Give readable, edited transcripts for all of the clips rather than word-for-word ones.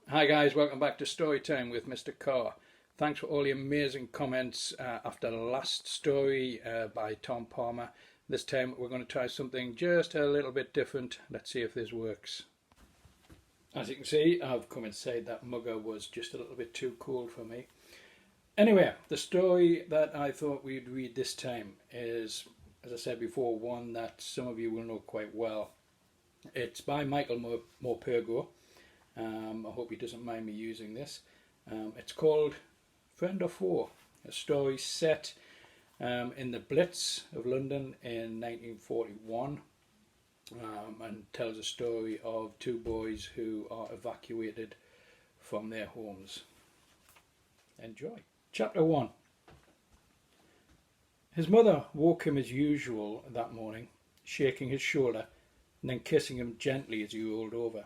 Hi guys, welcome back to Storytime with Mr. Carr. Thanks for all the amazing comments after the last story by Tom Palmer. This time we're going to try something just a little bit different. Let's see if this works. As you can see, I've come inside that mugger was just a little bit too cold for me. Anyway, the story that I thought we'd read this time is, as I said before, one that some of you will know quite well. It's by Michael Morpurgo. I hope he doesn't mind me using this. It's called Friend or Foe, a story set in the Blitz of London in 1941, and tells a story of two boys who are evacuated from their homes. Enjoy. Chapter 1. His mother woke him as usual that morning, shaking his shoulder and then kissing him gently as he rolled over.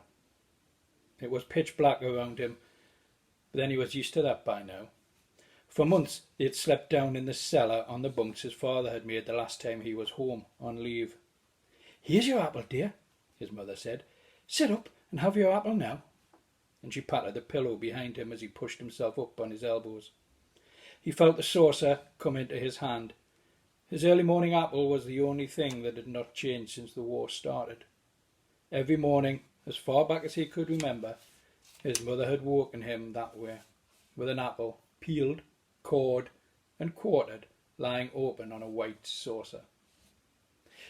It was pitch black around him, but then he was used to that by now. For months they had slept down in the cellar on the bunks his father had made the last time he was home on leave. "Here's your apple, dear," his mother said. "Sit up and have your apple now." And she patted the pillow behind him as he pushed himself up on his elbows. He felt the saucer come into his hand. His early morning apple was the only thing that had not changed since the war started. Every morning, as far back as he could remember, his mother had woken him that way, with an apple, peeled, cored, and quartered, lying open on a white saucer.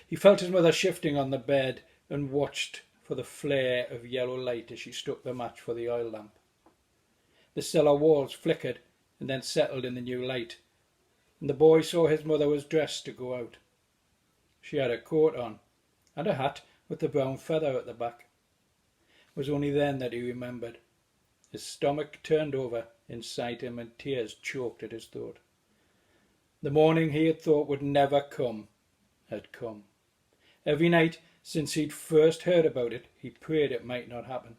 He felt his mother shifting on the bed and watched for the flare of yellow light as she struck the match for the oil lamp. The cellar walls flickered and then settled in the new light, and the boy saw his mother was dressed to go out. She had a coat on, and a hat with the brown feather at the back. It was only then that he remembered. His stomach turned over inside him and tears choked at his throat. The morning he had thought would never come had come. Every night since he'd first heard about it, he prayed it might not happen.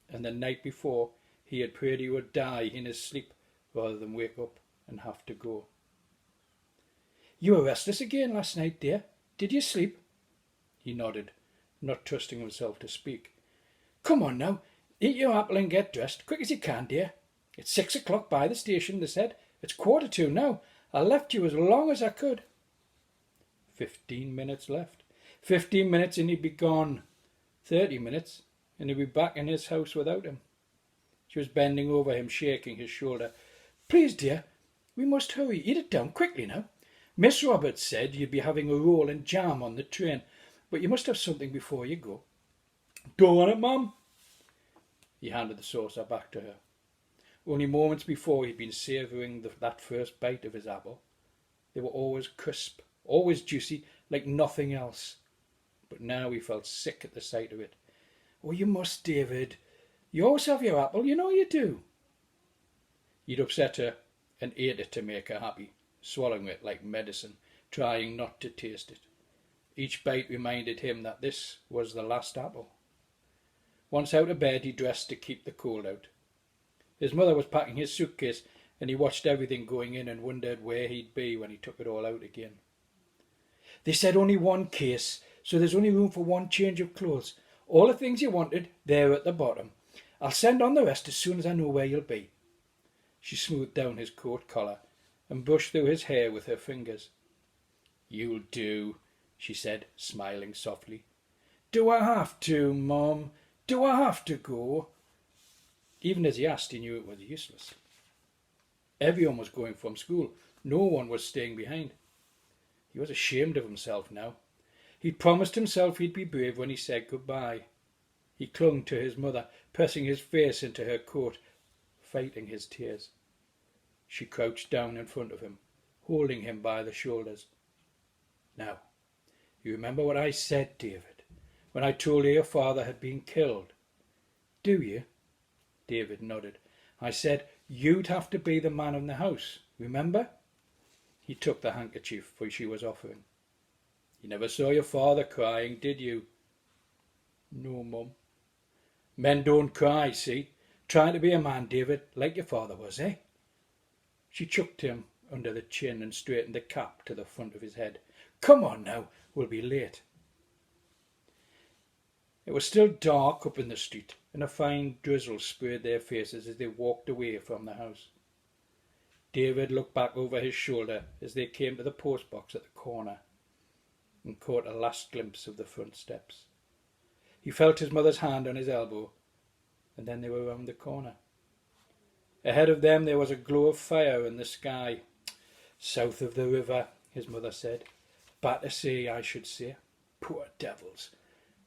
And the night before, he had prayed he would die in his sleep rather than wake up and have to go. "You were restless again last night, dear. Did you sleep?" He nodded, not trusting himself to speak. "Come on now, eat your apple and get dressed, quick as you can, dear. It's 6 o'clock by the station, they said. It's 2:45 now. I left you as long as I could." 15 minutes left. 15 minutes and he'd be gone. 30 minutes and he'd be back in his house without him. She was bending over him, shaking his shoulder. "Please, dear, we must hurry. Eat it down quickly now. Miss Roberts said you'd be having a roll and jam on the train, but you must have something before you go." "Don't want it, Mum." He handed the saucer back to her. Only moments before he'd been savouring that first bite of his apple. They were always crisp, always juicy, like nothing else. But now he felt sick at the sight of it. "Oh, you must, David. You always have your apple, you know you do." He'd upset her and ate it to make her happy, swallowing it like medicine, trying not to taste it. Each bite reminded him that this was the last apple. Once out of bed, he dressed to keep the cold out. His mother was packing his suitcase, and he watched everything going in and wondered where he'd be when he took it all out again. "They said only one case, so there's only room for one change of clothes. All the things you wanted, there at the bottom. I'll send on the rest as soon as I know where you'll be." She smoothed down his coat collar and brushed through his hair with her fingers. "You'll do," she said, smiling softly. "Do I have to, Mum? Do I have to go?" Even as he asked, he knew it was useless. Everyone was going from school. No one was staying behind. He was ashamed of himself now. He'd promised himself he'd be brave when he said goodbye. He clung to his mother, pressing his face into her coat, fighting his tears. She crouched down in front of him, holding him by the shoulders. "Now, you remember what I said, David, when I told you your father had been killed? Do you?" David nodded. "I said you'd have to be the man in the house, remember?" He took the handkerchief which she was offering. "You never saw your father crying, did you?" "No, Mum." "Men don't cry, see? Trying to be a man, David, like your father was, eh?" She chucked him under the chin and straightened the cap to the front of his head. "Come on now, we'll be late." It was still dark up in the street. and a fine drizzle sprayed their faces as they walked away from the house. David looked back over his shoulder as they came to the post box at the corner and caught a last glimpse of the front steps. He felt his mother's hand on his elbow, and then they were round the corner. Ahead of them there was a glow of fire in the sky. South of the river, his mother said. Battersea, I should say. Poor devils.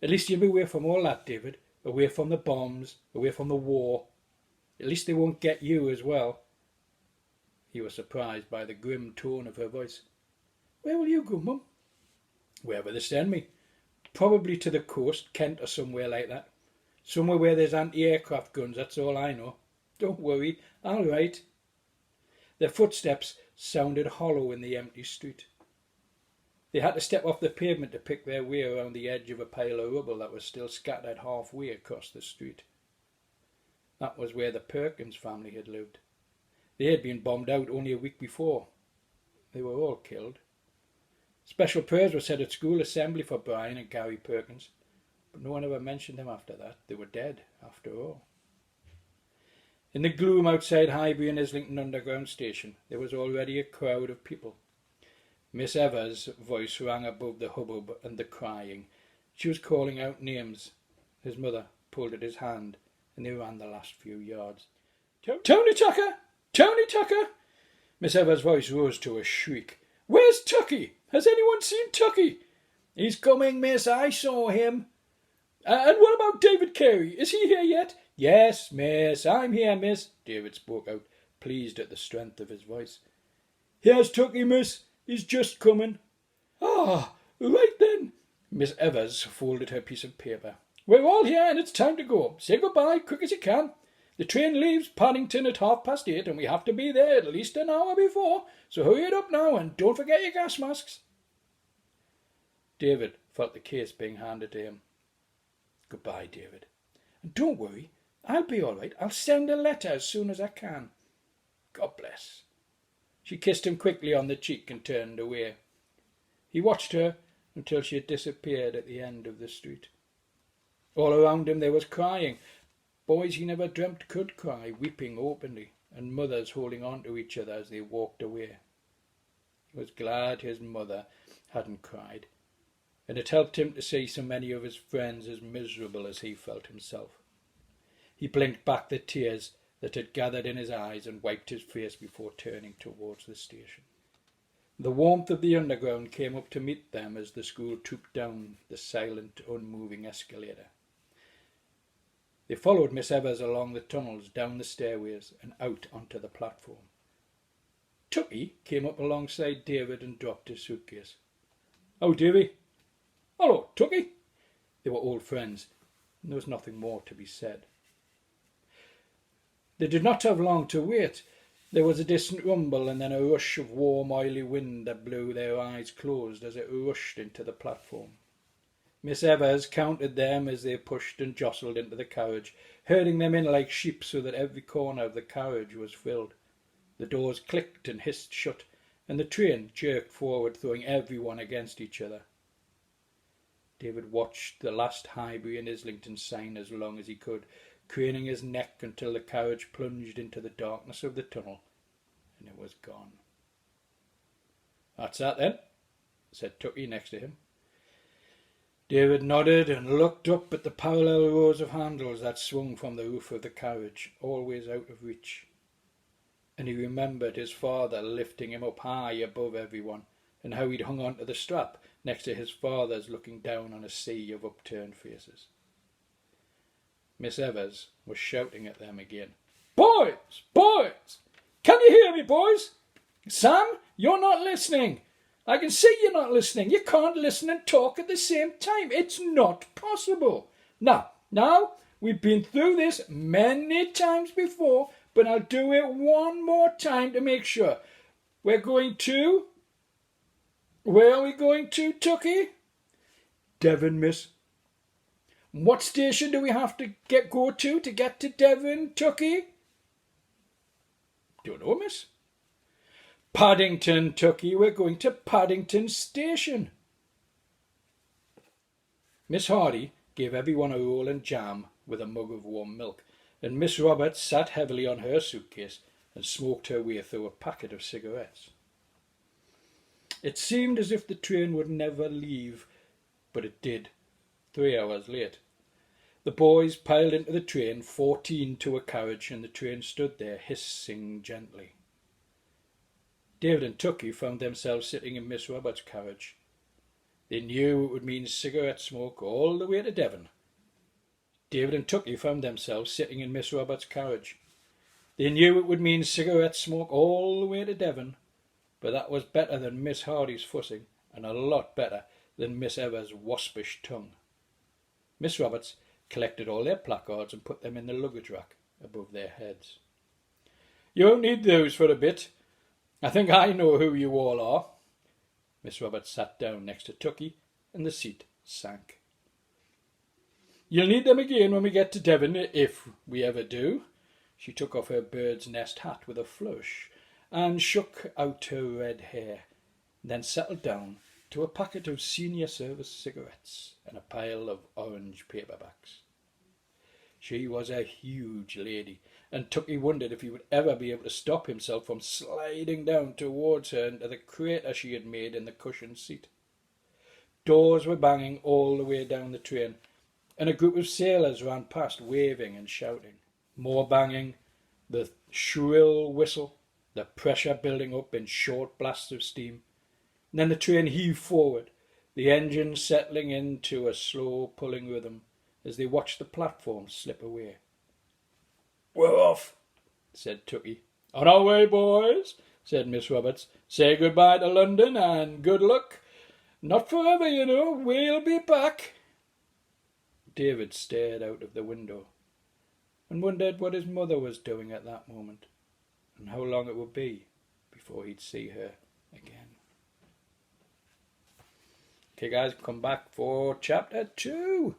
At least you'll be away from all that, David. Away from the bombs, away from the war. At least they won't get you as well. He was surprised by the grim tone of her voice. Where will you go, Mum? Wherever they send me. Probably to the coast, Kent or somewhere like that. Somewhere where there's anti-aircraft guns, that's all I know. Don't worry, I'll write. Their footsteps sounded hollow in the empty street. They had to step off the pavement to pick their way around the edge of a pile of rubble that was still scattered halfway across the street. That was where the Perkins family had lived. They had been bombed out only a week before. They were all killed. Special prayers were said at school assembly for Brian and Gary Perkins, but no one ever mentioned them after that. They were dead, after all. In the gloom outside Highbury and Islington Underground Station, there was already a crowd of people. Miss Evers' voice rang above the hubbub and the crying. She was calling out names. His mother pulled at his hand, and they ran the last few yards. Tony Tucker! Tony Tucker! Miss Evers' voice rose to a shriek. Where's Tucky? Has anyone seen Tucky? He's coming, miss. I saw him. And what about David Carey? Is he here yet? Yes, miss. I'm here, miss. David spoke out, pleased at the strength of his voice. Here's Tucky, miss. He's just coming. Ah, right then. Miss Evers folded her piece of paper. We're all here and it's time to go. Say goodbye, quick as you can. The train leaves Paddington at 8:30 and we have to be there at least an hour before, so hurry it up now and don't forget your gas masks. David felt the case being handed to him. Goodbye, David. And don't worry, I'll be all right. I'll send a letter as soon as I can. God bless. She kissed him quickly on the cheek and turned away. He watched her until she had disappeared at the end of the street. All around him there was crying. Boys he never dreamt could cry, weeping openly, and mothers holding on to each other as they walked away. He was glad his mother hadn't cried, and it helped him to see so many of his friends as miserable as he felt himself. He blinked back the tears that had gathered in his eyes and wiped his face before turning towards the station. The warmth of the underground came up to meet them as the school trooped down the silent, unmoving escalator. They followed Miss Evers along the tunnels, down the stairways and out onto the platform. Tucky came up alongside David and dropped his suitcase. Oh, Davy. Hello, Tucky. They were old friends, and there was nothing more to be said. They did not have long to wait. There was a distant rumble and then a rush of warm, oily wind that blew their eyes closed as it rushed into the platform. Miss Evers counted them as they pushed and jostled into the carriage, herding them in like sheep so that every corner of the carriage was filled. The doors clicked and hissed shut, and the train jerked forward, throwing everyone against each other. David watched the last Highbury and Islington sign as long as he could, craning his neck until the carriage plunged into the darkness of the tunnel, and it was gone. That's that then, said Tucky next to him. David nodded and looked up at the parallel rows of handles that swung from the roof of the carriage, always out of reach. And he remembered his father lifting him up high above everyone, and how he'd hung on to the strap next to his father's looking down on a sea of upturned faces. Miss Evers was shouting at them again. Boys! Boys! Can you hear me, boys? Sam, you're not listening. I can see you're not listening. You can't listen and talk at the same time. It's not possible. Now, we've been through this many times before, but I'll do it one more time to make sure. We're going to... Where are we going to, Tucky? Devon, miss. What station do we have to go to get to Devon, Tucky? Don't know, miss. Paddington, Tucky. We're going to Paddington Station. Miss Hardy gave everyone a roll and jam with a mug of warm milk, and Miss Roberts sat heavily on her suitcase and smoked her way through a packet of cigarettes. It seemed as if the train would never leave, but it did, 3 hours late. The boys piled into the train, 14 to a carriage, and the train stood there, hissing gently. David and Tucky found themselves sitting in Miss Roberts' carriage. They knew it would mean cigarette smoke all the way to Devon. David and Tucky found themselves sitting in Miss Roberts' carriage. They knew it would mean cigarette smoke all the way to Devon, but that was better than Miss Hardy's fussing, and a lot better than Miss Evers' waspish tongue. Miss Roberts collected all their placards and put them in the luggage rack above their heads. "You won't need those for a bit. I think I know who you all are." Miss Roberts sat down next to Tucky, and the seat sank. "You'll need them again when we get to Devon, if we ever do." She took off her bird's nest hat with a flourish and shook out her red hair, then settled down to a packet of senior service cigarettes and a pile of orange paperbacks. She was a huge lady, and Tucky wondered if he would ever be able to stop himself from sliding down towards her into the crater she had made in the cushioned seat. Doors were banging all the way down the train, and a group of sailors ran past, waving and shouting. More banging, the shrill whistle, the pressure building up in short blasts of steam. And then the train heaved forward, the engine settling into a slow pulling rhythm as they watched the platform slip away. "We're off," said Tucky. "On our way, boys," said Miss Roberts. "Say goodbye to London and good luck. Not forever, you know. We'll be back." David stared out of the window and wondered what his mother was doing at that moment and how long it would be before he'd see her again. Okay, guys, come back for chapter 2.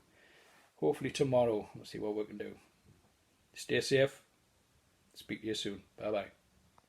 Hopefully tomorrow. We'll see what we can do. Stay safe. Speak to you soon. Bye-bye.